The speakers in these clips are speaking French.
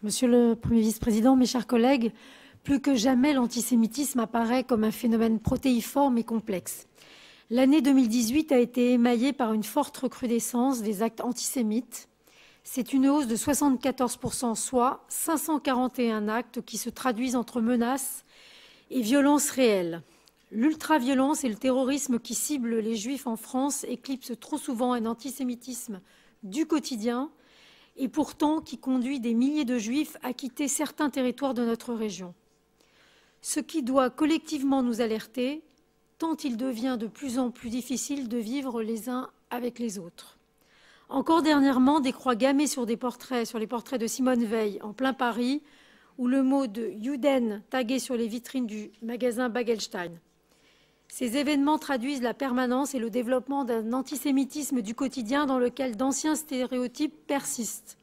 Monsieur le Premier vice-président, mes chers collègues, plus que jamais, l'antisémitisme apparaît comme un phénomène protéiforme et complexe. L'année 2018 a été émaillée par une forte recrudescence des actes antisémites. C'est une hausse de 74%, soit 541 actes qui se traduisent entre menaces et violences réelles. L'ultraviolence et le terrorisme qui ciblent les Juifs en France éclipsent trop souvent un antisémitisme du quotidien et pourtant qui conduit des milliers de Juifs à quitter certains territoires de notre région. Ce qui doit collectivement nous alerter, tant il devient de plus en plus difficile de vivre les uns avec les autres. Encore dernièrement, des croix gammées sur les portraits de Simone Veil en plein Paris, ou le mot de Juden tagué sur les vitrines du magasin Bagelstein. Ces événements traduisent la permanence et le développement d'un antisémitisme du quotidien dans lequel d'anciens stéréotypes persistent.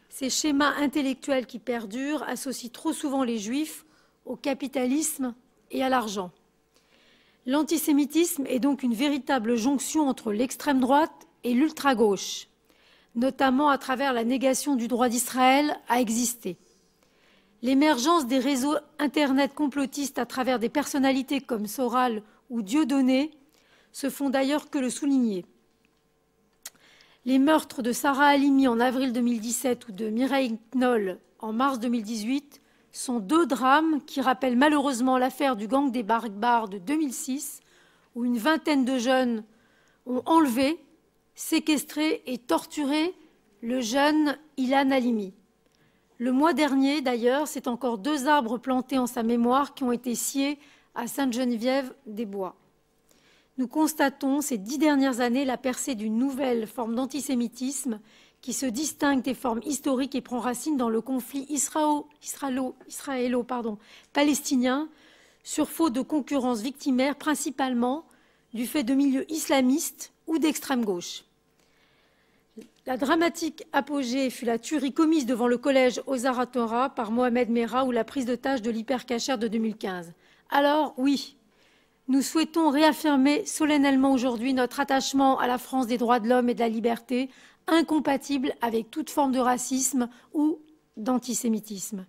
Ces schémas intellectuels qui perdurent associent trop souvent les Juifs au capitalisme et à l'argent. L'antisémitisme est donc une véritable jonction entre l'extrême droite et l'ultra-gauche, notamment à travers la négation du droit d'Israël à exister. L'émergence des réseaux Internet complotistes à travers des personnalités comme Soral ou Dieudonné se font d'ailleurs que le souligner. Les meurtres de Sarah Halimi en avril 2017 ou de Mireille Knoll en mars 2018 sont deux drames qui rappellent malheureusement l'affaire du gang des barbares de 2006, où une vingtaine de jeunes ont enlevé, séquestré et torturé le jeune Ilan Halimi. Le mois dernier, d'ailleurs, c'est encore 2 arbres plantés en sa mémoire qui ont été sciés à Sainte-Geneviève-des-Bois. Nous constatons ces 10 dernières années la percée d'une nouvelle forme d'antisémitisme qui se distingue des formes historiques et prend racine dans le conflit israélo-palestinien sur fond de concurrence victimaire principalement du fait de milieux islamistes ou d'extrême gauche. La dramatique apogée fut la tuerie commise devant le collège Ozar HaTorah par Mohamed Merah ou la prise d'otage de l'hypercacher de 2015. Alors, oui, nous souhaitons réaffirmer solennellement aujourd'hui notre attachement à la France des droits de l'homme et de la liberté, incompatible avec toute forme de racisme ou d'antisémitisme.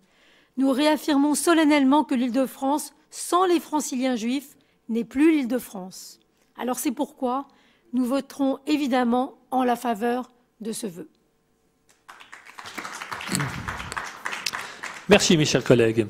Nous réaffirmons solennellement que l'Île-de-France, sans les franciliens juifs, n'est plus l'Île-de-France. Alors c'est pourquoi nous voterons évidemment en la faveur de ce vœu. Merci, mes chers collègues.